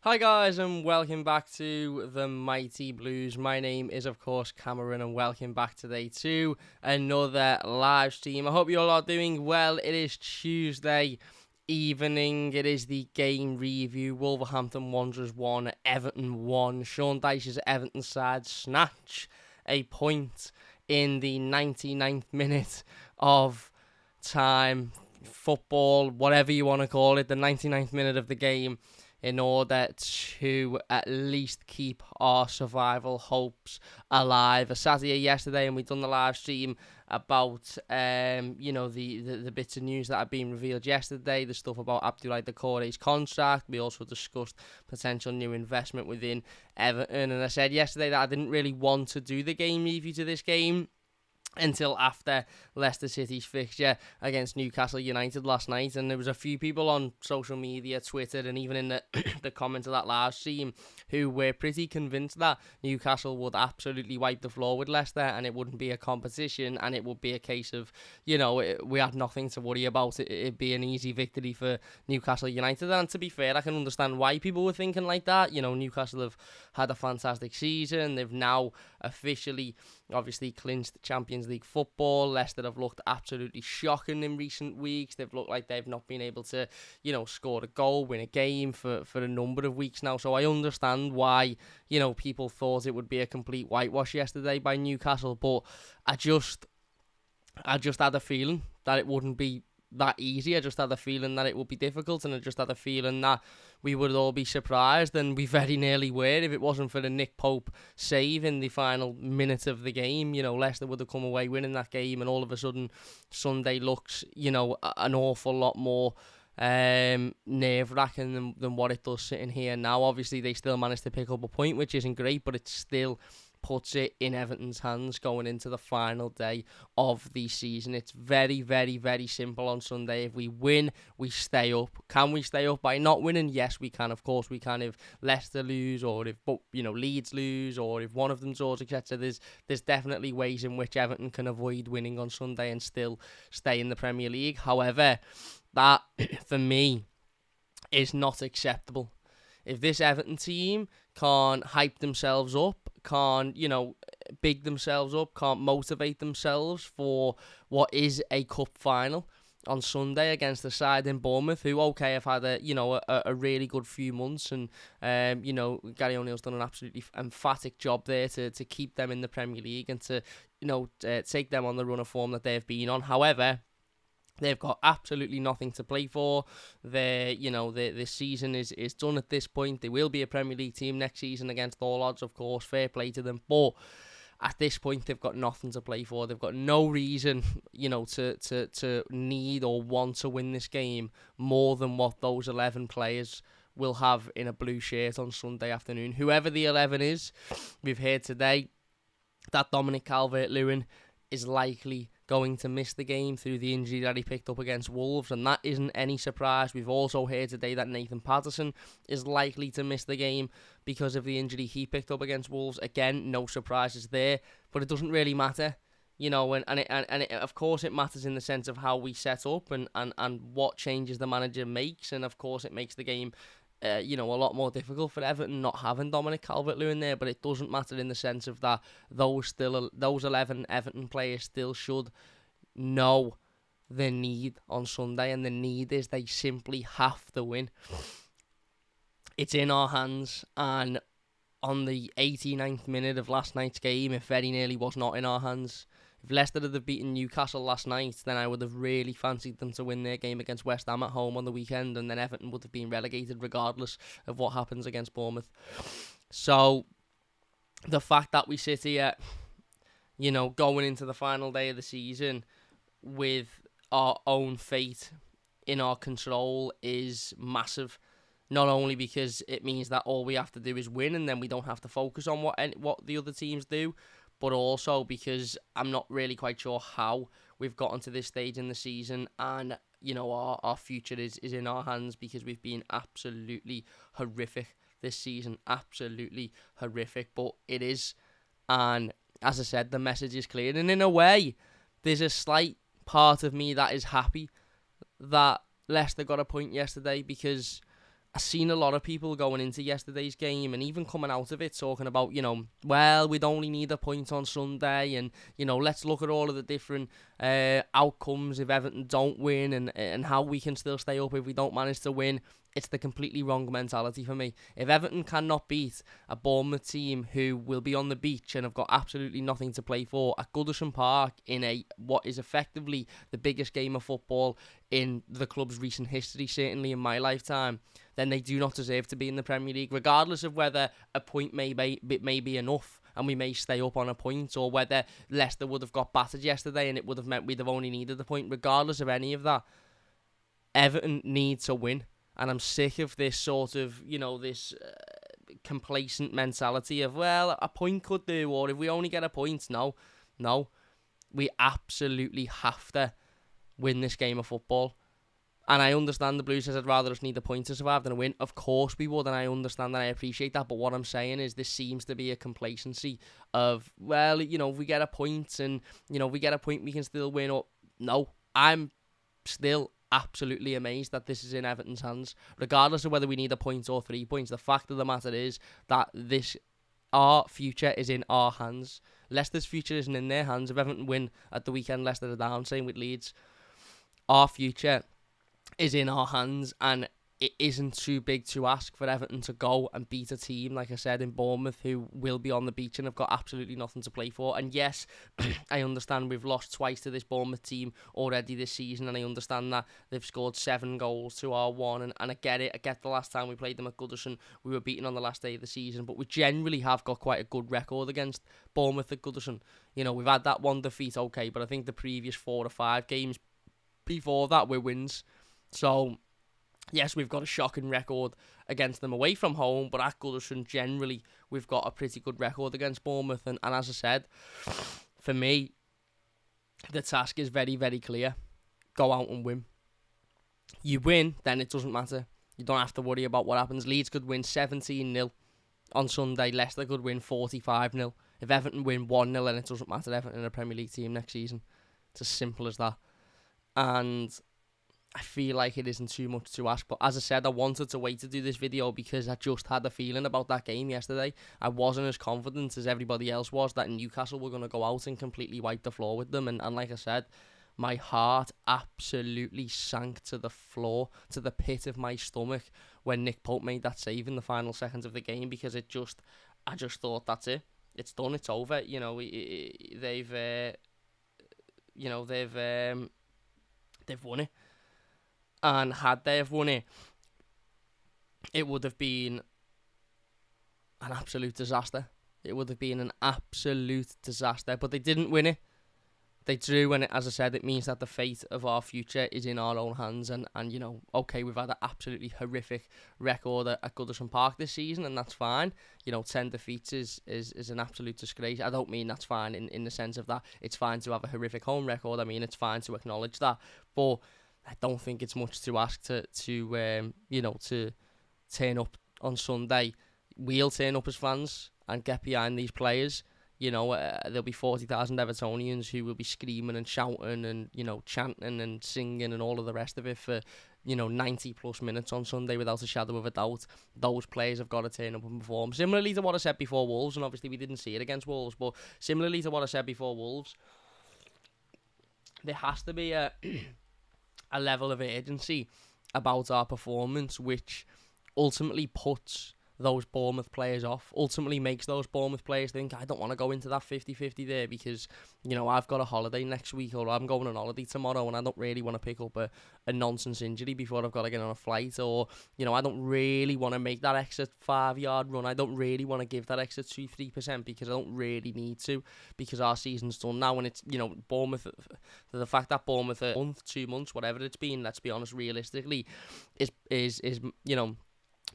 Hi guys and welcome back to the Mighty Blues. My name is of course Cameron and welcome back today to another live stream. I hope you all are doing well. It is Tuesday evening. It is the game review. Wolverhampton Wanderers 1, Everton 1. Sean Dyche's Everton side snatch a point in the 99th minute of time. Football, whatever you want to call it, the 99th minute of the game, in order to at least keep our survival hopes alive. I sat here yesterday and we done the live stream about the bits of news that had been revealed yesterday, the stuff about Abdoulaye Doucouré's contract. We also discussed potential new investment within Everton, and I said yesterday that I didn't really want to do the game review to this game until after Leicester City's fixture against Newcastle United last night. And there was a few people on social media, Twitter, and even in the comments of that live stream who were pretty convinced that Newcastle would absolutely wipe the floor with Leicester and it wouldn't be a competition and it would be a case of, we had nothing to worry about. It'd be an easy victory for Newcastle United. And to be fair, I can understand why people were thinking like that. Newcastle have had a fantastic season. They've now officially, obviously, clinched Champions League football. Leicester have looked absolutely shocking in recent weeks. They've looked like they've not been able to, score a goal, win a game for a number of weeks now. So I understand why, people thought it would be a complete whitewash yesterday by Newcastle. But I just had a feeling that it wouldn't be that easy. I just had a feeling that it would be difficult, and I just had a feeling that we would all be surprised, and we very nearly were. If it wasn't for the Nick Pope save in the final minute of the game, Leicester would have come away winning that game, and all of a sudden Sunday looks, an awful lot more nerve-wracking than what it does sitting here now. Obviously they still managed to pick up a point, which isn't great, but it still puts it in Everton's hands going into the final day of the season. It's very, very, very simple on Sunday. If we win, we stay up. Can we stay up by not winning? Yes, we can. Of course, we can. If Leicester lose, or if Leeds lose, or if one of them draws, etc. There's definitely ways in which Everton can avoid winning on Sunday and still stay in the Premier League. However, that for me is not acceptable. If this Everton team can't hype themselves up, can't, big themselves up, can't motivate themselves for what is a cup final on Sunday against the side in Bournemouth, who, okay, have had a really good few months, and, Gary O'Neill's done an absolutely emphatic job there to keep them in the Premier League and to, take them on the run of form that they've been on. However, they've got absolutely nothing to play for. The season is done at this point. They will be a Premier League team next season against all odds, of course. Fair play to them. But at this point, they've got nothing to play for. They've got no reason, to need or want to win this game more than what those 11 players will have in a blue shirt on Sunday afternoon. Whoever the 11 is, we've heard today that Dominic Calvert-Lewin is likely going to miss the game through the injury that he picked up against Wolves, and that isn't any surprise. We've also heard today that Nathan Patterson is likely to miss the game because of the injury he picked up against Wolves. Again, no surprises there, but it doesn't really matter, and of course it matters in the sense of how we set up and what changes the manager makes, and of course it makes the game a lot more difficult for Everton not having Dominic Calvert-Lewin there. But it doesn't matter in the sense of that those 11 Everton players still should know the need on Sunday, and the need is they simply have to win. It's in our hands, and on the 89th minute of last night's game, it very nearly was not in our hands. If Leicester had beaten Newcastle last night, then I would have really fancied them to win their game against West Ham at home on the weekend, and then Everton would have been relegated regardless of what happens against Bournemouth. So the fact that we sit here, going into the final day of the season with our own fate in our control is massive. Not only because it means that all we have to do is win and then we don't have to focus on what the other teams do, but also because I'm not really quite sure how we've gotten to this stage in the season, and our future is in our hands, because we've been absolutely horrific this season, absolutely horrific. But it is, and as I said, the message is clear, and in a way there's a slight part of me that is happy that Leicester got a point yesterday, because I've seen a lot of people going into yesterday's game and even coming out of it talking about, well, we'd only need a point on Sunday and, let's look at all of the different outcomes if Everton don't win and how we can still stay up if we don't manage to win. It's the completely wrong mentality for me. If Everton cannot beat a Bournemouth team who will be on the beach and have got absolutely nothing to play for at Goodison Park in what is effectively the biggest game of football in the club's recent history, certainly in my lifetime, then they do not deserve to be in the Premier League, regardless of whether a point may be enough and we may stay up on a point, or whether Leicester would have got battered yesterday and it would have meant we'd have only needed a point. Regardless of any of that, Everton need to win. And I'm sick of this sort of, this complacent mentality of, well, a point could do, or if we only get a point. No. We absolutely have to win this game of football. And I understand the Blues says I'd rather just need a point to survive than a win. Of course we would, and I understand and I appreciate that. But what I'm saying is this seems to be a complacency of, well, if we get a point and, we get a point, we can still win. Or no, I'm still absolutely amazed that this is in Everton's hands, regardless of whether we need a point or 3 points. The fact of the matter is that our future is in our hands. Leicester's future isn't in their hands. If Everton win at the weekend, Leicester are down. Same with Leeds. Our future is in our hands, and it isn't too big to ask for Everton to go and beat a team, like I said, in Bournemouth, who will be on the beach and have got absolutely nothing to play for. And yes, I understand we've lost twice to this Bournemouth team already this season, and I understand that they've scored 7 goals to our 1, and I get it. I get the last time we played them at Goodison, we were beaten on the last day of the season, but we generally have got quite a good record against Bournemouth at Goodison. We've had that 1 defeat, okay, but I think the previous 4 or 5 games before that were wins. So yes, we've got a shocking record against them away from home, but at Goodison, generally, we've got a pretty good record against Bournemouth. And as I said, for me, the task is very, very clear. Go out and win. You win, then it doesn't matter. You don't have to worry about what happens. Leeds could win 17-0 on Sunday. Leicester could win 45-0. If Everton win 1-0, then it doesn't matter. Everton are a Premier League team next season. It's as simple as that. And I feel like it isn't too much to ask, but as I said, I wanted to wait to do this video because I just had a feeling about that game yesterday. I wasn't as confident as everybody else was that Newcastle were going to go out and completely wipe the floor with them, and like I said, my heart absolutely sank to the floor, to the pit of my stomach when Nick Pope made that save in the final seconds of the game, because I just thought, that's it, it's done, it's over. They've won it. And had they have won it, it would have been an absolute disaster. It would have been an absolute disaster. But they didn't win it. They drew, and as I said, it means that the fate of our future is in our own hands. And okay, we've had an absolutely horrific record at Goodison Park this season, and that's fine. 10 defeats is an absolute disgrace. I don't mean that's fine in the sense of that it's fine to have a horrific home record. I mean, it's fine to acknowledge that. But I don't think it's much to ask to turn up on Sunday. We'll turn up as fans and get behind these players. There'll be 40,000 Evertonians who will be screaming and shouting and, chanting and singing and all of the rest of it for, 90 plus minutes on Sunday without a shadow of a doubt. Those players have got to turn up and perform. Similarly to what I said before Wolves, and obviously we didn't see it against Wolves, but similarly to what I said before Wolves, there has to be a level of urgency about our performance, which ultimately puts those Bournemouth players off, ultimately makes those Bournemouth players think, I don't want to go into that 50-50 there because, I've got a holiday next week, or I'm going on holiday tomorrow and I don't really want to pick up a nonsense injury before I've got to get on a flight, or, I don't really want to make that extra 5-yard run. I don't really want to give that extra 2-3% because I don't really need to, because our season's done now. And it's, Bournemouth, the fact that Bournemouth a month, 2 months, whatever it's been, let's be honest, realistically, is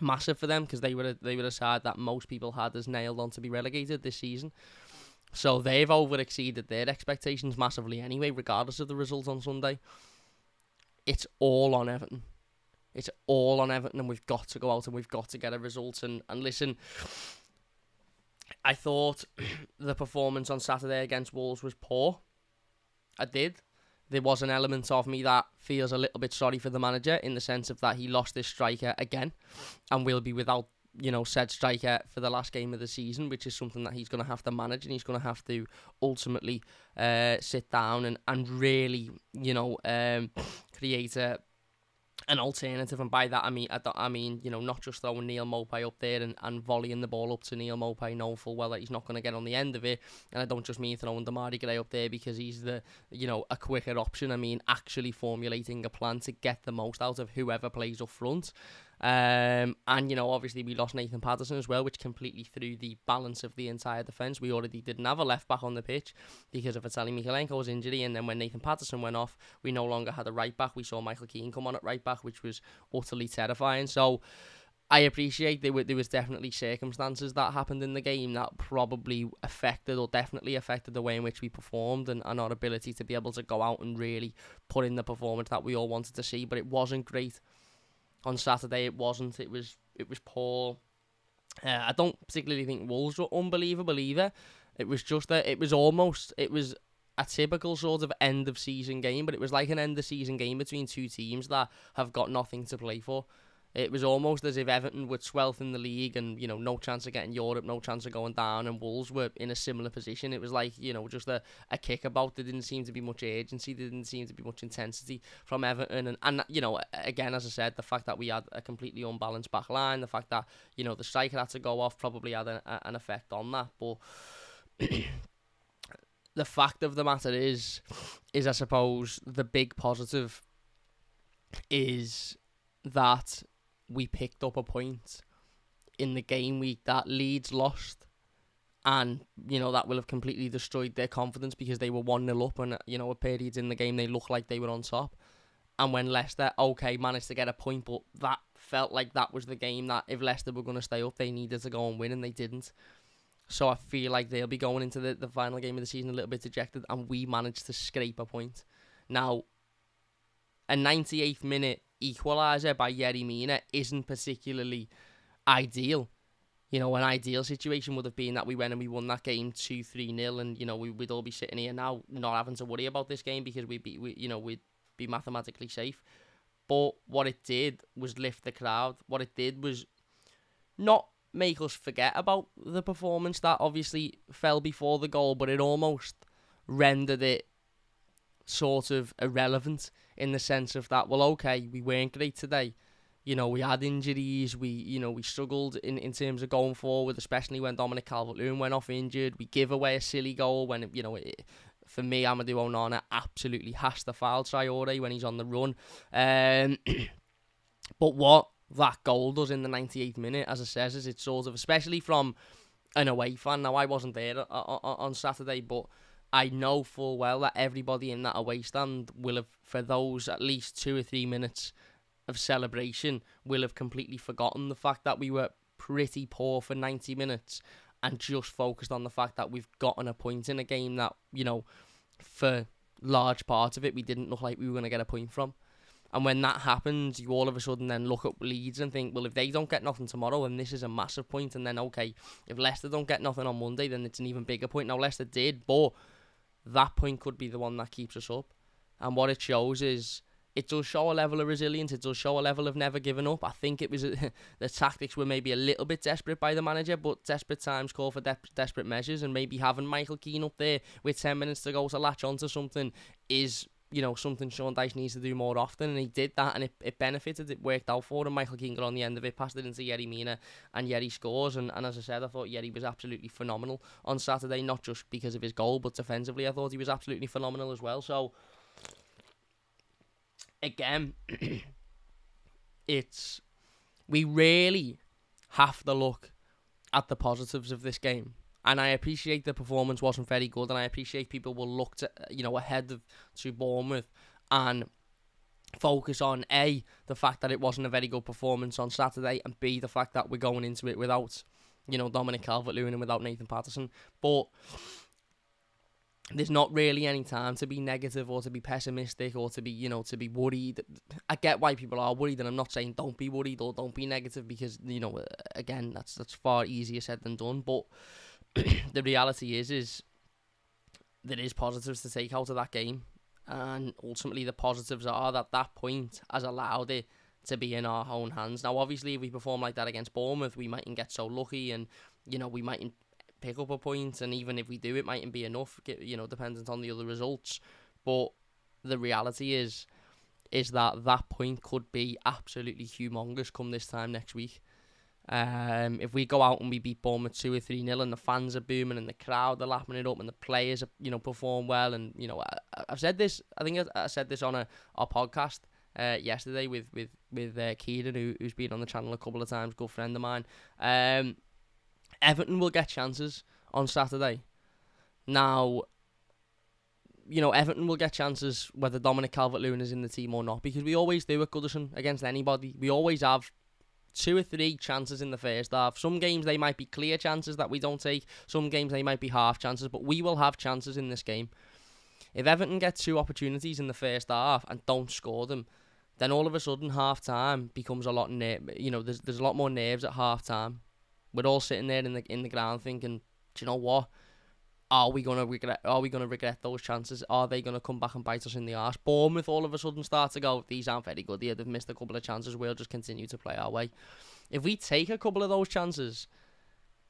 massive for them, because they were a side that most people had as nailed on to be relegated this season. So they've over-exceeded their expectations massively anyway, regardless of the result on Sunday. It's all on Everton. It's all on Everton, and we've got to go out and we've got to get a result. And listen, I thought the performance on Saturday against Wolves was poor. I did. there was an element of me that feels a little bit sorry for the manager in the sense of that he lost this striker again and will be without, said striker for the last game of the season, which is something that he's going to have to manage, and he's going to have to ultimately sit down and really, create an alternative. And by that I mean not just throwing Neil Maupay up there and volleying the ball up to Neil Maupay, knowing full well that he's not going to get on the end of it. And I don't just mean throwing Damari Gray up there because he's the a quicker option. I mean actually formulating a plan to get the most out of whoever plays up front. And obviously we lost Nathan Patterson as well, which completely threw the balance of the entire defence. We already didn't have a left back on the pitch because of Vitaly Mikalenko's injury, and then when Nathan Patterson went off, we no longer had a right back. We saw Michael Keane come on at right back, which was utterly terrifying. So I appreciate there was definitely circumstances that happened in the game that probably definitely affected the way in which we performed and our ability to be able to go out and really put in the performance that we all wanted to see. But it wasn't great. On Saturday, it wasn't. It was poor. I don't particularly think Wolves were unbelievable either. It was just that it was a typical sort of end of season game, but it was like an end of season game between two teams that have got nothing to play for. It was almost as if Everton were 12th in the league and, no chance of getting Europe, no chance of going down, and Wolves were in a similar position. It was like, just a kickabout. There didn't seem to be much urgency. There didn't seem to be much intensity from Everton. And again, as I said, the fact that we had a completely unbalanced back line, the fact that, the striker had to go off probably had an effect on that. But the fact of the matter is I suppose, the big positive is that we picked up a point in the game week that Leeds lost, and that will have completely destroyed their confidence because they were 1-0 up, and at periods in the game they looked like they were on top. And when Leicester managed to get a point, but that felt like that was the game that if Leicester were going to stay up, they needed to go and win, and they didn't. So I feel like they'll be going into the final game of the season a little bit dejected, and we managed to scrape a point. Now, a 98th minute equalizer by Yerry Mina isn't particularly ideal. An ideal situation would have been that we went and we won that game 2-3-0, and we'd all be sitting here now not having to worry about this game because we'd be mathematically safe. But what it did was lift the crowd. What it did was not make us forget about the performance that obviously fell before the goal, but it almost rendered it sort of irrelevant in the sense of that, well, okay, we weren't great today. We had injuries. We struggled in terms of going forward, especially when Dominic Calvert-Lewin went off injured. We give away a silly goal when, for me, Amadou Onana absolutely has to foul Traore when he's on the run. But what that goal does in the 98th minute, as I says, is it sort of, especially from an away fan. Now, I wasn't there on Saturday, but I know full well that everybody in that away stand will have, for those at least 2 or 3 minutes of celebration, will have completely forgotten the fact that we were pretty poor for 90 minutes and just focused on the fact that we've gotten a point in a game that, for large parts of it, we didn't look like we were going to get a point from. And when that happens, you all of a sudden then look at Leeds and think, well, if they don't get nothing tomorrow, then this is a massive point. And then, okay, if Leicester don't get nothing on Monday, then it's an even bigger point. Now, Leicester did, but that point could be the one that keeps us up. And what it shows is, it does show a level of resilience. It does show a level of never giving up. I think it was the tactics were maybe a little bit desperate by the manager, but desperate times call for desperate measures. And maybe having Michael Keane up there with 10 minutes to go to latch onto something is, something Sean Dyche needs to do more often. And he did that, and it benefited. It worked out for him. Michael Keane got on the end of it, passed it into Yerry Mina, and Yerry scores. And as I said, I thought Yerry was absolutely phenomenal on Saturday, not just because of his goal, but defensively, I thought he was absolutely phenomenal as well. So, again, we really have to look at the positives of this game. And I appreciate the performance wasn't very good, and I appreciate people will look to, ahead to Bournemouth and focus on A, the fact that it wasn't a very good performance on Saturday, and B, the fact that we're going into it without, Dominic Calvert-Lewin and without Nathan Patterson. But there's not really any time to be negative or to be pessimistic or to be, to be worried. I get why people are worried, and I'm not saying don't be worried or don't be negative because, again, that's far easier said than done. But the reality is there is positives to take out of that game. And ultimately the positives are that point has allowed it to be in our own hands. Now, obviously, if we perform like that against Bournemouth, we mightn't get so lucky, and, we mightn't pick up a point, and even if we do, it mightn't be enough, dependent on the other results. But the reality is that point could be absolutely humongous come this time next week. If we go out and we beat Bournemouth 2 or 3-0 and the fans are booming and the crowd are lapping it up and the players perform well, and I've said this, I think I said this on our podcast yesterday with Kieran, who's been on the channel a couple of times, good friend of mine. Everton will get chances on Saturday. Now, Everton will get chances whether Dominic Calvert-Lewin is in the team or not, because we always do at Goodison against anybody. We always have 2 or 3 chances in the first half. Some games they might be clear chances that we don't take. Some games they might be half chances, but we will have chances in this game. If Everton get 2 opportunities in the first half and don't score them, then all of a sudden half time becomes a lot. There's a lot more nerves at half time. We're all sitting there in the ground thinking, do you know what? Are we gonna regret those chances? Are they gonna come back and bite us in the arse? Bournemouth all of a sudden start to go, these aren't very good here. They've missed a couple of chances. We'll just continue to play our way. If we take a couple of those chances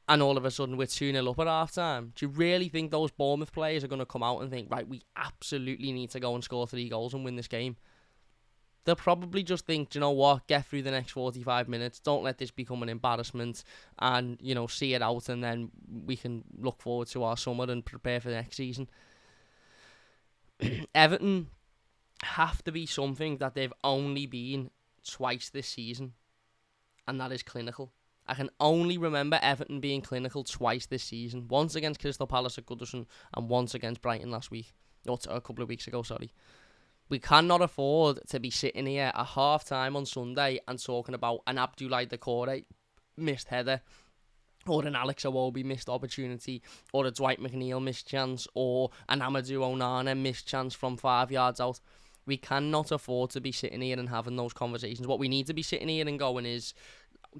and all of a sudden we're 2-0 up at half time, do you really think those Bournemouth players are gonna come out and think, right, we absolutely need to go and score 3 goals and win this game? They'll probably just think, do you know what, get through the next 45 minutes, don't let this become an embarrassment, and, see it out, and then we can look forward to our summer and prepare for the next season. Everton have to be something that they've only been twice this season, and that is clinical. I can only remember Everton being clinical twice this season. Once against Crystal Palace at Goodison, and once against Brighton last week. Or a couple of weeks ago, sorry. We cannot afford to be sitting here at half-time on Sunday and talking about an Abdoulaye Doucouré missed header, or an Alex Iwobi missed opportunity, or a Dwight McNeil missed chance, or an Amadou Onana missed chance from 5 yards out. We cannot afford to be sitting here and having those conversations. What we need to be sitting here and going is,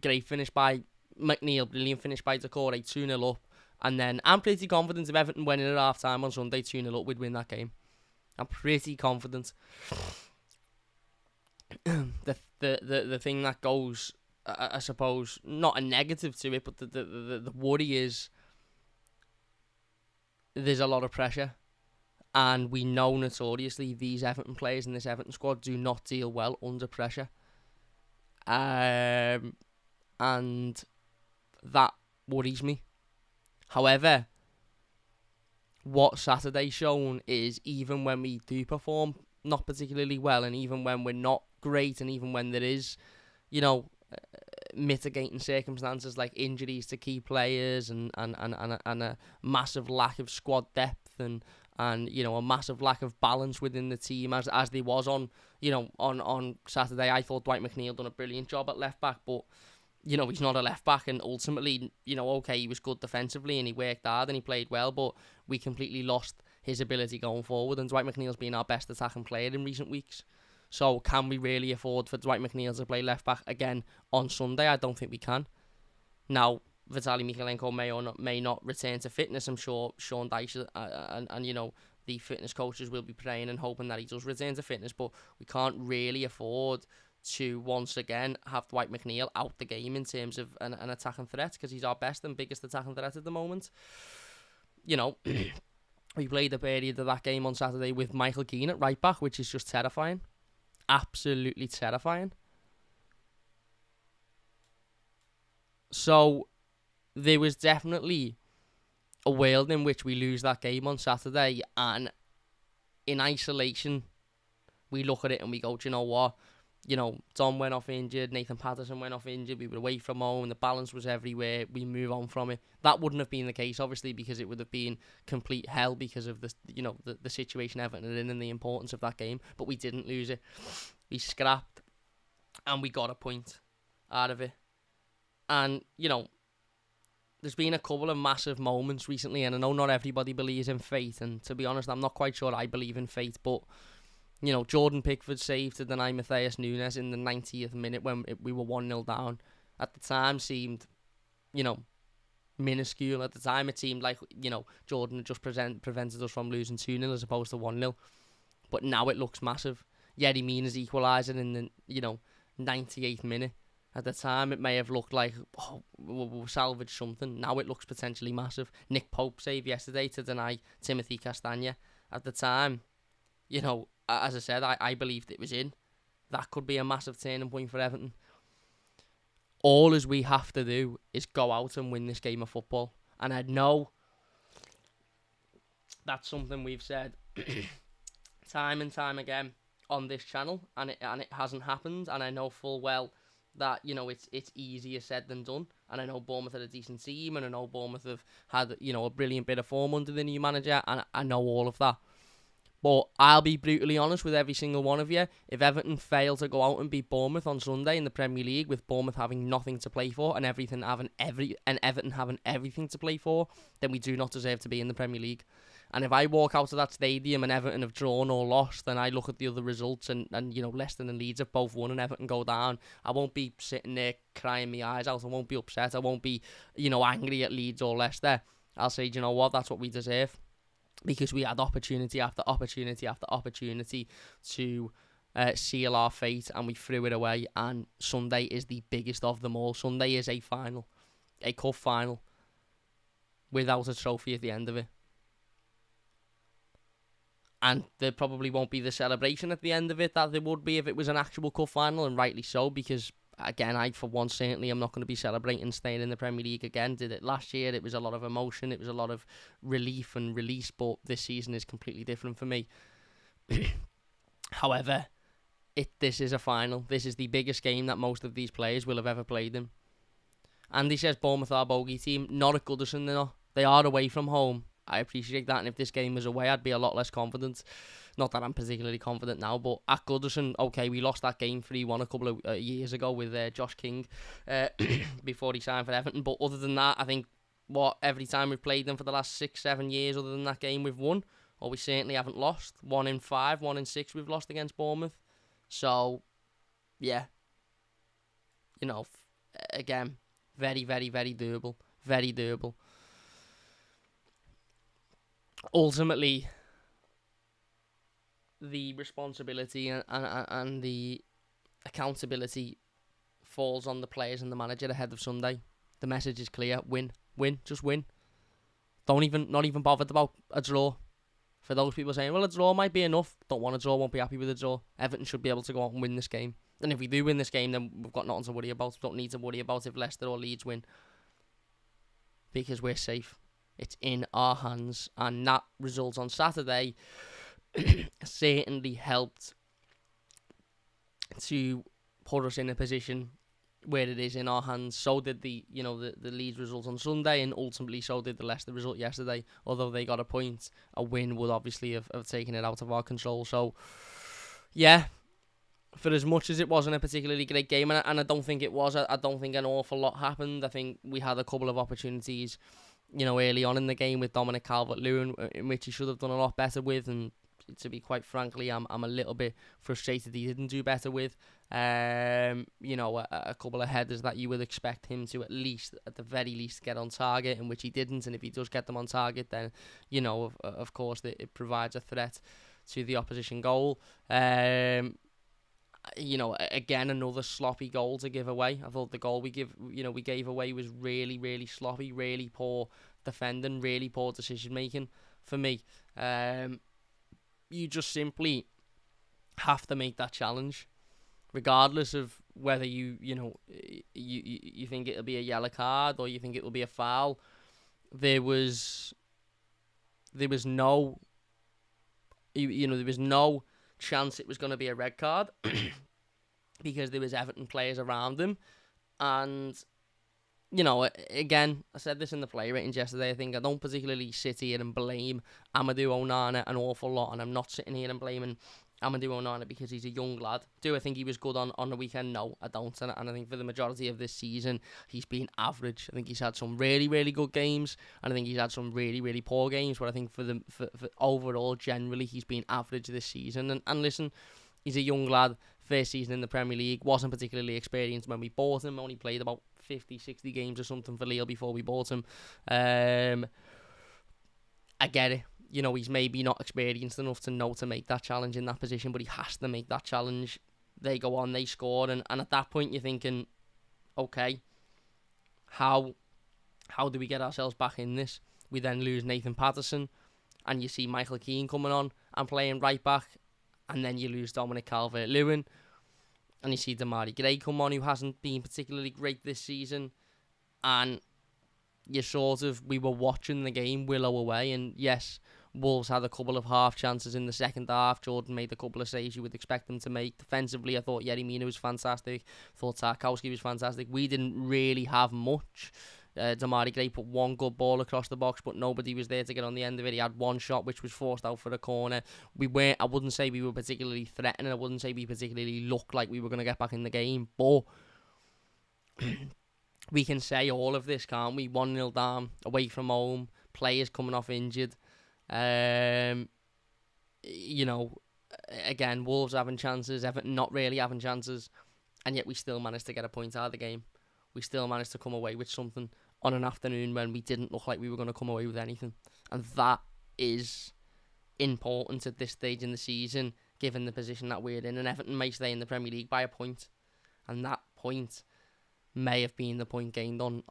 great finish by McNeil, brilliant finish by Doucouré, 2-0 up, and then I'm pretty confident if Everton went in at half-time on Sunday 2-0 up, we'd win that game. I'm pretty confident. The thing that goes, I suppose, not a negative to it, but the worry is there's a lot of pressure, and we know notoriously these Everton players in this Everton squad do not deal well under pressure, and that worries me. However, what Saturday's shown is, even when we do perform not particularly well, and even when we're not great, and even when there is, mitigating circumstances like injuries to key players and a massive lack of squad depth and a massive lack of balance within the team, as there was on Saturday. I thought Dwight McNeil done a brilliant job at left back, but he's not a left back, and ultimately, okay, he was good defensively and he worked hard and he played well, but we completely lost his ability going forward, and Dwight McNeil's been our best attacking player in recent weeks. So can we really afford for Dwight McNeil to play left back again on Sunday? I don't think we can. Now, Vitaly Mykolenko may not return to fitness. I'm sure Sean Dyche and the fitness coaches will be praying and hoping that he does return to fitness, but we can't really afford to once again have Dwight McNeil out the game in terms of an attacking threat, because he's our best and biggest attacking threat at the moment. We played a period of that game on Saturday with Michael Keane at right back, which is just terrifying. Absolutely terrifying. So there was definitely a world in which we lose that game on Saturday, and in isolation we look at it and we go, do you know what? Don went off injured, Nathan Patterson went off injured, we were away from home, the balance was everywhere, we move on from it. That wouldn't have been the case, obviously, because it would have been complete hell because of the situation Everton are in and the importance of that game, but we didn't lose it. We scrapped, and we got a point out of it. And, there's been a couple of massive moments recently, and I know not everybody believes in fate, and to be honest, I'm not quite sure I believe in fate, but Jordan Pickford saved to deny Matheus Nunes in the 90th minute when we were 1-0 down. At the time seemed, minuscule. At the time it seemed like, Jordan had just prevented us from losing 2-0 as opposed to 1-0. but now it looks massive. Yerry Mina's equalising in the 98th minute. At the time, it may have looked like, we'll salvage something. Now it looks potentially massive. Nick Pope saved yesterday to deny Timothy Castagna. At the time, as I said, I believed it was in. That could be a massive turning point for Everton. All as we have to do is go out and win this game of football. And I know that's something we've said time and time again on this channel, and it hasn't happened. And I know full well that it's easier said than done. And I know Bournemouth had a decent team, and I know Bournemouth have had a brilliant bit of form under the new manager, and I know all of that. But I'll be brutally honest with every single one of you. If Everton fail to go out and beat Bournemouth on Sunday in the Premier League, with Bournemouth having nothing to play for and Everton having everything to play for, then we do not deserve to be in the Premier League. And if I walk out of that stadium and Everton have drawn or lost, then I look at the other results and Leicester and Leeds have both won and Everton go down, I won't be sitting there crying my eyes out. I won't be upset. I won't be, angry at Leeds or Leicester. I'll say, do you know what? That's what we deserve. Because we had opportunity after opportunity after opportunity to seal our fate, and we threw it away. And Sunday is the biggest of them all. Sunday is a final, a cup final, without a trophy at the end of it. And there probably won't be the celebration at the end of it that there would be if it was an actual cup final, and rightly so, because, again, I, for one, certainly am not going to be celebrating staying in the Premier League again. Did it last year, it was a lot of emotion, it was a lot of relief and release, but this season is completely different for me. However, this is a final. This is the biggest game that most of these players will have ever played in. Andy says Bournemouth are a bogey team. Not at Goodison, they're not. They are away from home. I appreciate that, and if this game was away, I'd be a lot less confident. Not that I'm particularly confident now, but at Goodison, okay, we lost that game 3-1 a couple of years ago with Josh King before he signed for Everton. But other than that, I think every time we've played them for the last 6-7 years, other than that game, we've won, or we certainly haven't lost. 1 in 5, 1 in 6 we've lost against Bournemouth. So, yeah, again, very, very, very doable. Very doable. Ultimately, the responsibility and the accountability falls on the players and the manager ahead of Sunday. The message is clear: win, just win. Not even bothered about a draw. For those people saying, well, a draw might be enough, don't want a draw, won't be happy with a draw. Everton should be able to go out and win this game. And if we do win this game, then we've got nothing to worry about. We don't need to worry about if Leicester or Leeds win, because we're safe. It's in our hands, and that result on Saturday certainly helped to put us in a position where it is in our hands. So did the Leeds result on Sunday, and ultimately so did the Leicester result yesterday. Although they got a point, a win would obviously have taken it out of our control. So, yeah, for as much as it wasn't a particularly great game, and I don't think it was, I don't think an awful lot happened. I think we had a couple of opportunities early on in the game with Dominic Calvert-Lewin, in which he should have done a lot better with, and to be quite frankly, I'm a little bit frustrated he didn't do better with. A couple of headers that you would expect him to at the very least, get on target, in which he didn't, and if he does get them on target, then, of course, it provides a threat to the opposition goal. Again, another sloppy goal to give away. I thought the goal we gave away was really, really sloppy, really poor defending, really poor decision making for me. You just simply have to make that challenge, regardless of whether you think it'll be a yellow card or you think it will be a foul. There was no chance it was going to be a red card because there was Everton players around him. And again, I said this in the play ratings yesterday, I think I don't particularly sit here and blame Amadou Onana an awful lot, and I'm not sitting here and blaming Amadou Onana because he's a young lad. Do I think he was good on the weekend? No, I don't. And I think for the majority of this season, he's been average. I think he's had some really, really good games, and I think he's had some really, really poor games, but I think for overall, generally, he's been average this season. And listen, he's a young lad, first season in the Premier League, wasn't particularly experienced when we bought him, only played about 50, 60 games or something for Lille before we bought him. I get it. he's maybe not experienced enough to know to make that challenge in that position, but he has to make that challenge. They go on, they score, and at that point you're thinking, okay, how do we get ourselves back in this? We then lose Nathan Patterson, and you see Michael Keane coming on and playing right back, and then you lose Dominic Calvert-Lewin, and you see Damari Gray come on, who hasn't been particularly great this season, and we were watching the game willow away, and yes, Wolves had a couple of half chances in the second half. Jordan made a couple of saves you would expect them to make. Defensively, I thought Yerry Mina was fantastic. Thought Tarkowski was fantastic. We didn't really have much. Damari Gray put one good ball across the box, but nobody was there to get on the end of it. He had one shot which was forced out for a corner. I wouldn't say we were particularly threatening. I wouldn't say we particularly looked like we were going to get back in the game, but we can say all of this, can't we? 1-0 down, away from home, players coming off injured. Again, Wolves having chances, Everton not really having chances, and yet we still managed to get a point out of the game. We still managed to come away with something on an afternoon when we didn't look like we were going to come away with anything. And that is important at this stage in the season, given the position that we're in. And Everton may stay in the Premier League by a point, and that point may have been the point gained on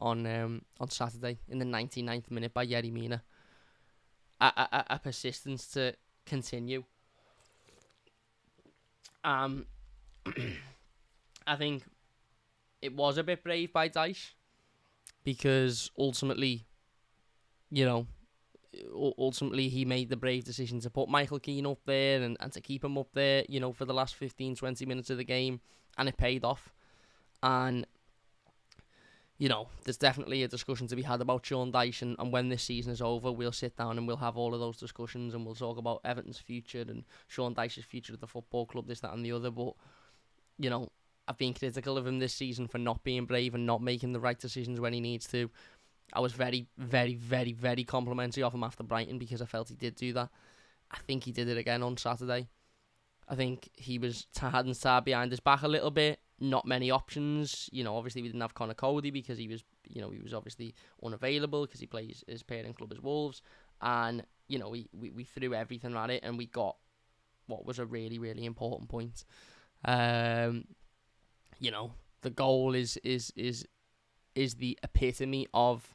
Saturday in the 99th minute by Yerry Mina. A persistence to continue. I think it was a bit brave by Dyche, because ultimately he made the brave decision to put Michael Keane up there and to keep him up there, for the last 15-20 minutes of the game, and it paid off. And there's definitely a discussion to be had about Sean Dyche, and when this season is over, we'll sit down and we'll have all of those discussions, and we'll talk about Everton's future and Sean Dyche's future at the football club, this, that and the other. But, I've been critical of him this season for not being brave and not making the right decisions when he needs to. I was very, very, very, very complimentary of him after Brighton, because I felt he did do that. I think he did it again on Saturday. I think he was tired behind his back a little bit. Not many options. Obviously we didn't have Connor Cody because he was obviously unavailable because he plays his parent club as Wolves. And, we threw everything at it, and we got what was a really, really important point. The goal is the epitome of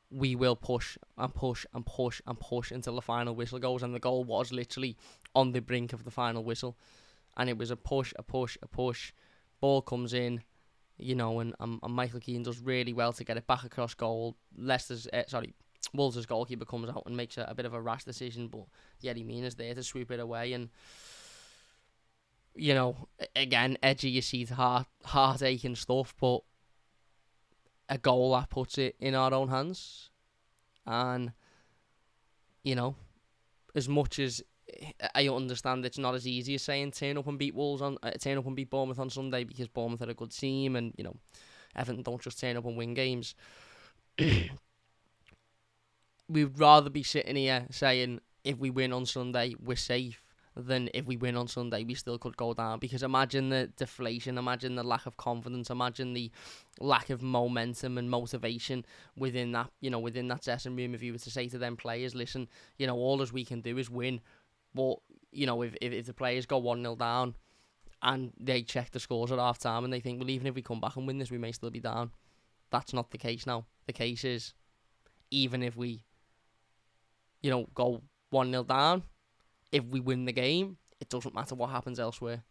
we will push and push and push and push until the final whistle goes, and the goal was literally on the brink of the final whistle, and it was a push. Ball comes in, and Michael Keane does really well to get it back across goal. Wolves' goalkeeper comes out and makes a bit of a rash decision, but Yerry Mina's there to sweep it away. And again, edgy, you see heartache and stuff, but a goal that puts it in our own hands. And as much as I understand it's not as easy as saying turn up and beat Bournemouth on Sunday, because Bournemouth are a good team, and Everton don't just turn up and win games. We'd rather be sitting here saying if we win on Sunday we're safe, than if we win on Sunday we still could go down. Because imagine the deflation, imagine the lack of confidence, imagine the lack of momentum and motivation within that dressing room, if you were to say to them players, listen, all as we can do is win. But if the players go 1-0 down and they check the scores at half time and they think, well, even if we come back and win this, we may still be down. That's not the case now. The case is, even if we go 1-0 down, if we win the game, it doesn't matter what happens elsewhere.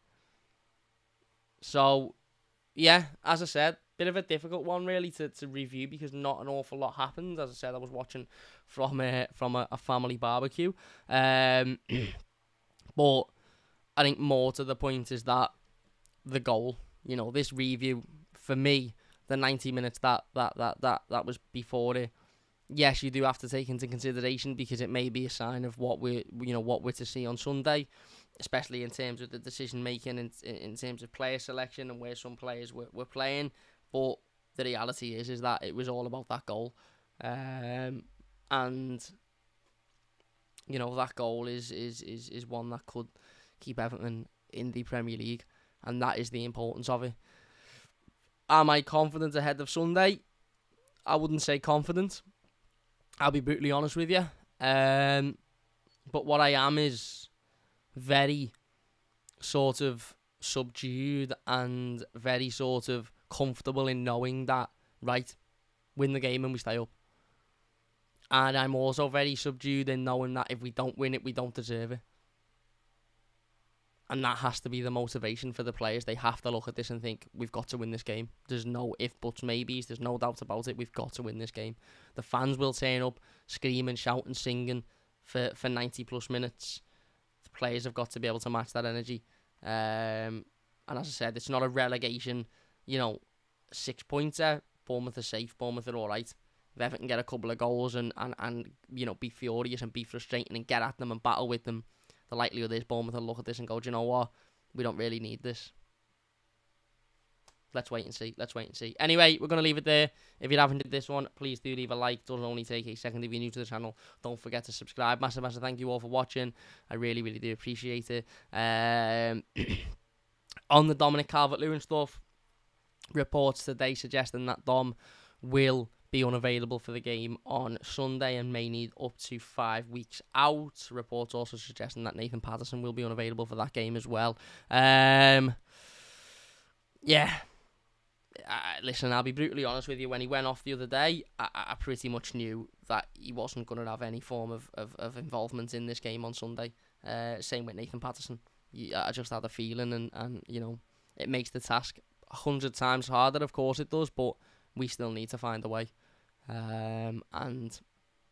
So, yeah, as I said, bit of a difficult one really to review, because not an awful lot happened. As I said, I was watching from a family barbecue. But I think more to the point is that the goal, this review, for me, the 90 minutes that was before it, yes, you do have to take into consideration, because it may be a sign of what we're to see on Sunday, especially in terms of the decision making, in terms of player selection and where some players were playing. But the reality is that it was all about that goal, and that goal is one that could keep Everton in the Premier League, and that is the importance of it. Am I confident ahead of Sunday? I wouldn't say confident. I'll be brutally honest with you. But what I am is very sort of subdued and very sort of comfortable in knowing that, right, win the game and we stay up. And I'm also very subdued in knowing that if we don't win it, we don't deserve it. And that has to be the motivation for the players. They have to look at this and think, we've got to win this game. There's no if, buts, maybes. There's no doubt about it. We've got to win this game. The fans will turn up, screaming, shouting, singing for 90 plus minutes. The players have got to be able to match that energy. And as I said, it's not a relegation, 6-pointer. Bournemouth are safe. Bournemouth are all right. If Everton get a couple of goals and be furious and be frustrating and get at them and battle with them, the likelihood is Bournemouth will look at this and go, do you know what? We don't really need this. Let's wait and see. Anyway, we're going to leave it there. If you haven't did this one, please do leave a like. It does only take a second if you're new to the channel. Don't forget to subscribe. Massive thank you all for watching. I really, really do appreciate it. On the Dominic Calvert-Lewin stuff, reports today suggesting that Dom will be unavailable for the game on Sunday and may need up to 5 weeks out. Reports also suggesting that Nathan Patterson will be unavailable for that game as well. Listen, I'll be brutally honest with you. When he went off the other day, I pretty much knew that he wasn't going to have any form of involvement in this game on Sunday. Same with Nathan Patterson. I just had a feeling, and it makes the task 100 times harder. Of course it does, but we still need to find a way. And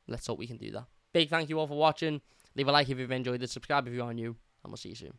let's hope we can do that. Big thank you all for watching. Leave a like if you've enjoyed it. Subscribe if you are new. And we'll see you soon.